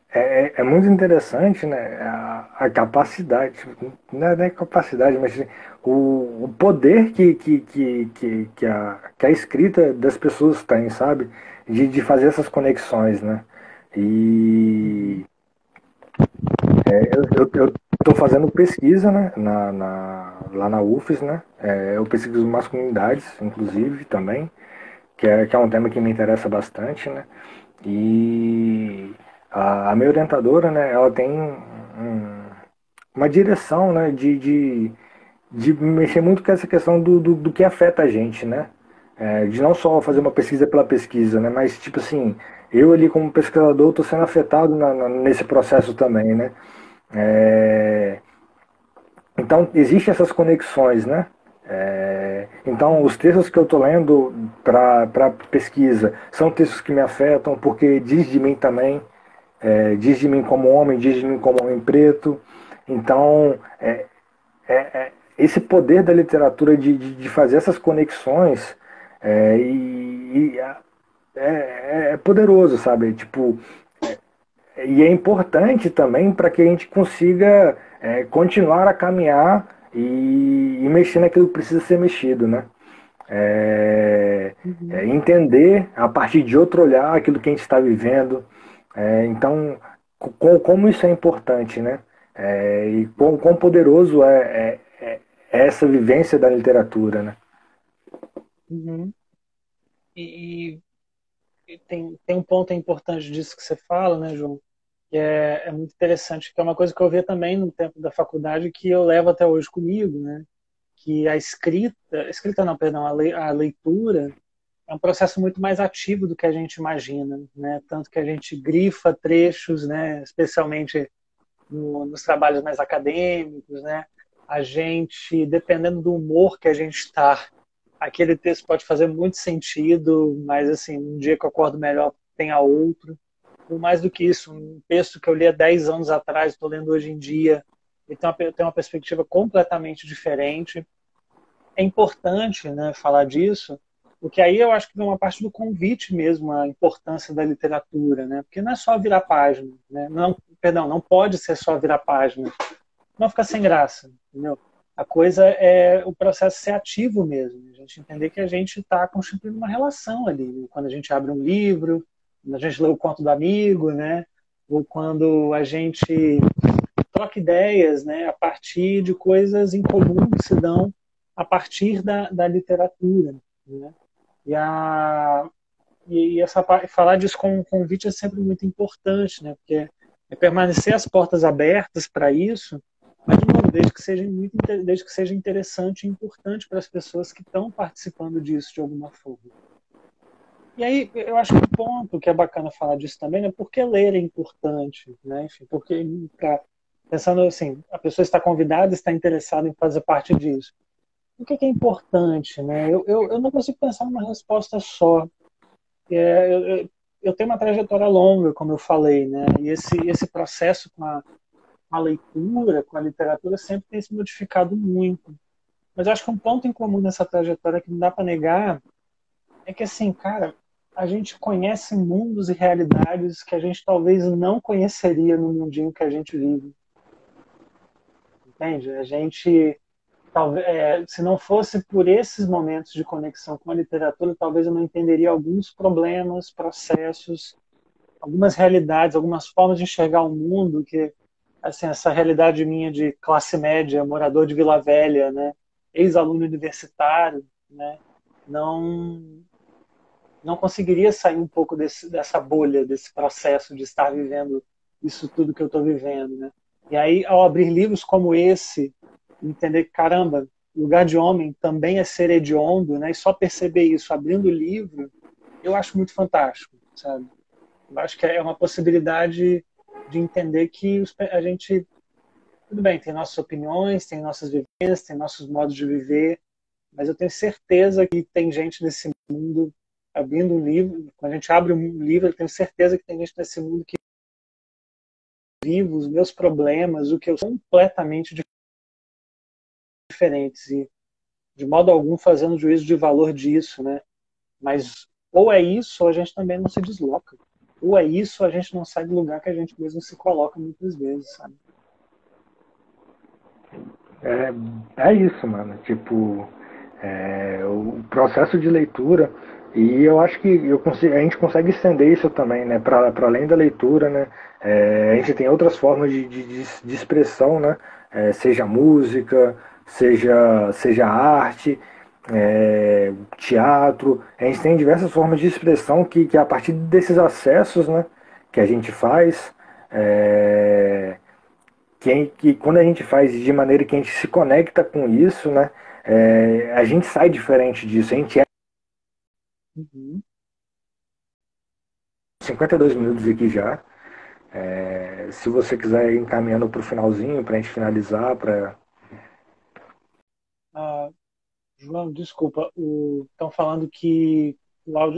é muito interessante, né? A capacidade, não é nem capacidade, mas assim, o poder que a escrita das pessoas tem, sabe? De fazer essas conexões, né? Uhum. E Eu estou fazendo pesquisa, né, lá na UFES, né? Eu pesquiso masculinidades, inclusive, também, que é um tema que me interessa bastante, né? E a minha orientadora, né, ela tem uma direção, né, de mexer muito com essa questão do que afeta a gente, né? De não só fazer uma pesquisa pela pesquisa, né? Mas, tipo assim, eu ali como pesquisador estou sendo afetado nesse processo também, né? É, então, existem essas conexões, né? Então, os textos que eu estou lendo para pesquisa são textos que me afetam, porque diz de mim também, diz de mim como homem, diz de mim como homem preto. Então, esse poder da literatura de fazer essas conexões é, e, e é poderoso, sabe? Tipo, e é importante também para que a gente consiga continuar a caminhar e mexer naquilo que precisa ser mexido, né? Uhum, Entender a partir de outro olhar aquilo que a gente está vivendo. Então, como isso é importante, né? E quão poderoso é essa vivência da literatura, né? uhum. E, e tem um ponto importante disso que você fala, né, João? Que é muito interessante, que é uma coisa que eu vi também no tempo da faculdade, que eu levo até hoje comigo, né? Que a escrita não, perdão, a leitura é um processo muito mais ativo do que a gente imagina, né? Tanto que a gente grifa trechos, né? Especialmente nos trabalhos mais acadêmicos, né? A gente, dependendo do humor que a gente está, aquele texto pode fazer muito sentido, mas assim, um dia que eu acordo melhor tem a outro. Ou mais do que isso, um texto que eu li há 10 anos atrás, estou lendo hoje em dia, e tem uma perspectiva completamente diferente. É importante, né, falar disso, porque aí eu acho que vem uma parte do convite mesmo, a importância da literatura, né? Porque não é só virar página, né? Não, perdão, não pode ser só virar página, não fica sem graça, entendeu? A coisa é o processo ser ativo mesmo, a gente entender que a gente está constituindo uma relação ali, né? Quando a gente abre um livro, quando a gente lê o conto do amigo, né? Ou quando a gente troca ideias, né, a partir de coisas em comum que se dão a partir da literatura, né? E, a, e essa falar disso com um convite é sempre muito importante, né? Porque é permanecer as portas abertas para isso, mas de novo, desde que seja interessante e importante para as pessoas que estão participando disso de alguma forma. E aí, eu acho que um ponto que é bacana falar disso também, né? Porque ler é importante, né? Enfim, porque pensando assim, a pessoa está convidada, está interessada em fazer parte disso. O que é importante, né? Eu não consigo pensar numa resposta só. Eu tenho uma trajetória longa, como eu falei, né? E esse processo com a leitura, com a literatura, sempre tem se modificado muito. Mas eu acho que um ponto em comum nessa trajetória que não dá para negar é que, assim, cara, a gente conhece mundos e realidades que a gente talvez não conheceria no mundinho que a gente vive, entende? A gente, talvez, se não fosse por esses momentos de conexão com a literatura, talvez eu não entenderia alguns problemas, processos, algumas realidades, algumas formas de enxergar o mundo que, assim, essa realidade minha de classe média, morador de Vila Velha, né, ex-aluno universitário, né, não não conseguiria sair um pouco dessa bolha, desse processo de estar vivendo isso tudo que eu estou vivendo, né? E aí, ao abrir livros como esse, entender que, caramba, lugar de homem também é ser hediondo, né? E só perceber isso abrindo o livro, eu acho muito fantástico, sabe? Eu acho que é uma possibilidade de entender que a gente, tudo bem, tem nossas opiniões, tem nossas vivências, tem nossos modos de viver, mas eu tenho certeza que tem gente nesse mundo abrindo um livro, quando a gente abre um livro, eu tenho certeza que tem gente nesse mundo que vive os meus problemas, o que eu sou completamente diferentes e de modo algum fazendo juízo de valor disso, né? Mas ou é isso, ou a gente também não se desloca. Ou é isso, ou a gente não sai do lugar que a gente mesmo se coloca muitas vezes, sabe? É isso, mano. Tipo, o processo de leitura E eu acho que a gente consegue estender isso também, né? Para além da leitura, né? A gente tem outras formas de expressão, né? Seja música, seja arte, teatro. A gente tem diversas formas de expressão que a partir desses acessos, né? Que a gente faz, que quando a gente faz de maneira que a gente se conecta com isso, né? A gente sai diferente disso. A gente 52 minutos aqui já. Se você quiser ir encaminhando para o finalzinho, para a gente finalizar, para. Ah, João, desculpa, estão falando que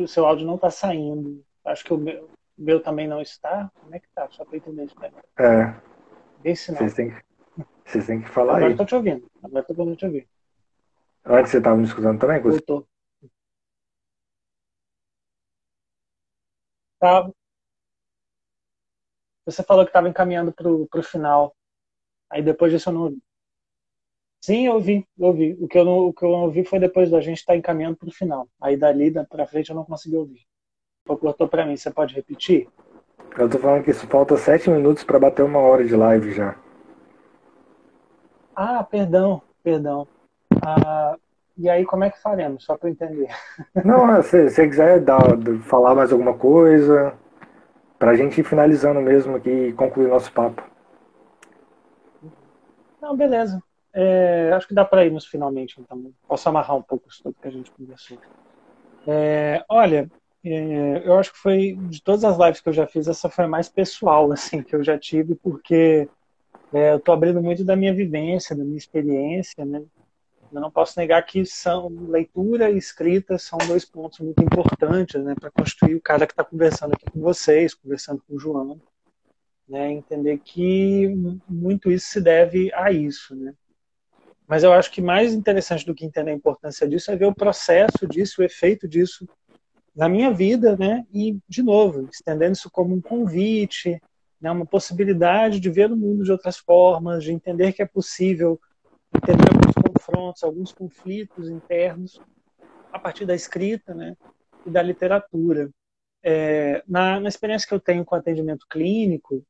seu áudio não está saindo. Acho que o meu também não está. Como é que tá? Só para entender isso daí. É, Dei sinal. vocês têm, vocês têm que falar Agora aí. estou te ouvindo. Agora estou podendo te ouvir. Antes você estava me escutando também? Voltou. Tá, você falou que estava encaminhando para o final. Aí depois disso eu não ouvi. Sim, eu ouvi, eu ouvi. O que eu não ouvi foi depois da gente estar encaminhando para o final. Aí dali para frente eu não consegui ouvir. Cortou para mim. Você pode repetir? Eu tô falando que isso falta 7 minutos para bater 1 hora de live já. Ah, perdão, perdão. Ah, e aí como é que faremos? Só para eu entender. Não, se você quiser falar mais alguma coisa, para a gente ir finalizando mesmo aqui e concluir nosso papo. Não, beleza. Acho que dá para irmos finalmente, então. Posso amarrar um pouco isso tudo que a gente conversou. Olha, eu acho que foi, de todas as lives que eu já fiz, essa foi a mais pessoal, assim, que eu já tive, porque eu estou abrindo muito da minha vivência, da minha experiência, né? Eu não posso negar que leitura e escrita são dois pontos muito importantes, né, para construir o cara que está conversando aqui com vocês, conversando com o João, né, entender que muito isso se deve a isso, né. Mas eu acho que mais interessante do que entender a importância disso é ver o processo disso, o efeito disso na minha vida, né, e, de novo, estendendo isso como um convite, né, uma possibilidade de ver o mundo de outras formas, de entender que é possível entender alguns confrontos, alguns conflitos internos a partir da escrita, né, e da literatura. Na experiência que eu tenho com atendimento clínico,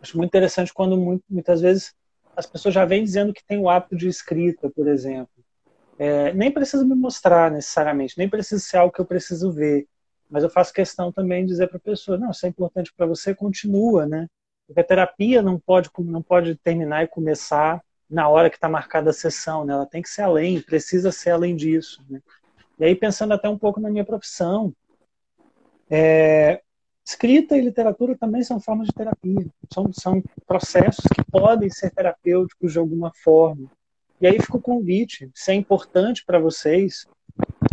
acho muito interessante quando muitas vezes as pessoas já vêm dizendo que tem o hábito de escrita, por exemplo. Nem precisa me mostrar necessariamente, nem precisa ser algo que eu preciso ver, mas eu faço questão também de dizer para a pessoa, não, isso é importante para você, continua, né? Porque a terapia não pode terminar e começar na hora que está marcada a sessão, né? Ela tem que ser além, precisa ser além disso, né? E aí, pensando até um pouco na minha profissão, escrita e literatura também são formas de terapia, são processos que podem ser terapêuticos de alguma forma. E aí fica o convite, se é importante para vocês,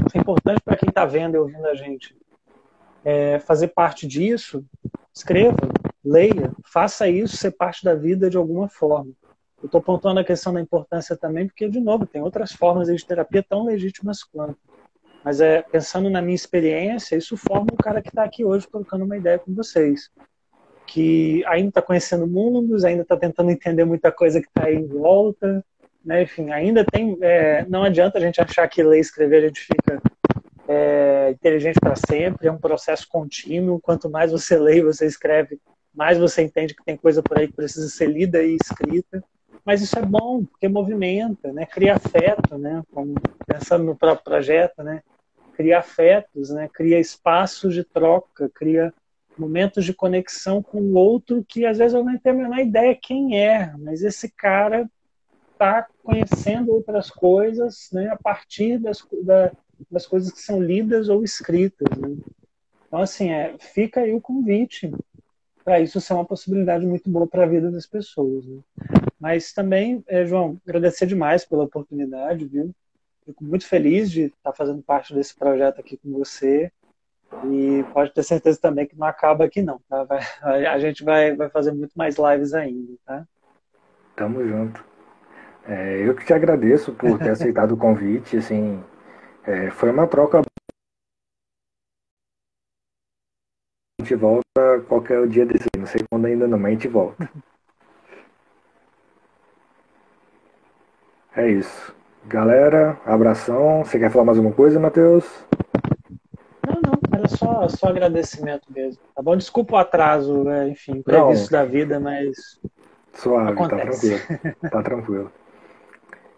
se é importante para quem está vendo e ouvindo a gente, fazer parte disso, escreva, leia, faça isso ser parte da vida de alguma forma. Eu estou pontuando a questão da importância também, porque, de novo, tem outras formas de terapia tão legítimas quanto. Mas pensando na minha experiência, isso forma o cara que está aqui hoje trocando uma ideia com vocês. Que ainda está conhecendo mundos, ainda está tentando entender muita coisa que está aí em volta, né? Enfim, ainda tem. Não adianta a gente achar que ler e escrever a gente fica inteligente para sempre, é um processo contínuo. Quanto mais você lê e você escreve, mais você entende que tem coisa por aí que precisa ser lida e escrita. Mas isso é bom, porque movimenta, né? Cria afeto, né? Como, pensando no próprio projeto, né? Cria afetos, né? Cria espaços de troca, cria momentos de conexão com o outro que às vezes eu não tenho a menor ideia quem é, mas esse cara está conhecendo outras coisas, né? A partir das coisas que são lidas ou escritas, né? Então, assim, fica aí o convite para isso ser uma possibilidade muito boa para a vida das pessoas, né? Mas também, João, agradecer demais pela oportunidade, viu? Fico muito feliz de estar fazendo parte desse projeto aqui com você e pode ter certeza também que não acaba aqui não, tá? A gente vai fazer muito mais lives ainda, tá? Tamo junto. Eu que te agradeço por ter aceitado o convite. Assim, foi uma troca. A gente volta qualquer dia desse. Não sei quando ainda não, mas a gente volta. É isso. Galera, abração. Você quer falar mais alguma coisa, Matheus? era só agradecimento mesmo. Tá bom? Desculpa o atraso, enfim, imprevisto da vida, mas Suave, acontece. tá tranquilo. Tá tranquilo.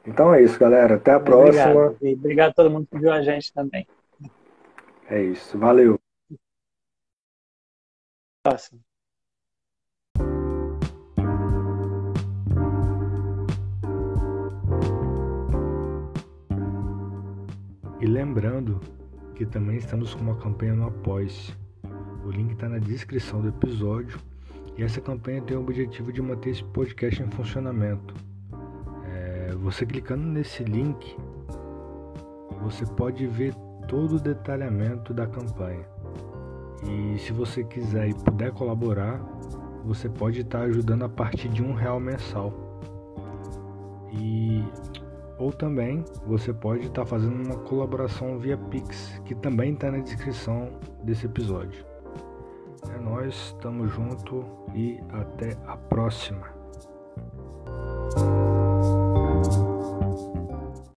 Então é isso, galera. Até a Obrigado. próxima. E obrigado a todo mundo que viu a gente também. É isso. Valeu. Próximo. E lembrando que também estamos com uma campanha no Apoia-se. O link está na descrição do episódio. E essa campanha tem o objetivo de manter esse podcast em funcionamento. Você clicando nesse link, você pode ver todo o detalhamento da campanha. E se você quiser e puder colaborar, você pode estar ajudando a partir de R$1 mensal. Ou também você pode estar fazendo uma colaboração via Pix, que também está na descrição desse episódio. É nóis, tamo junto e até a próxima.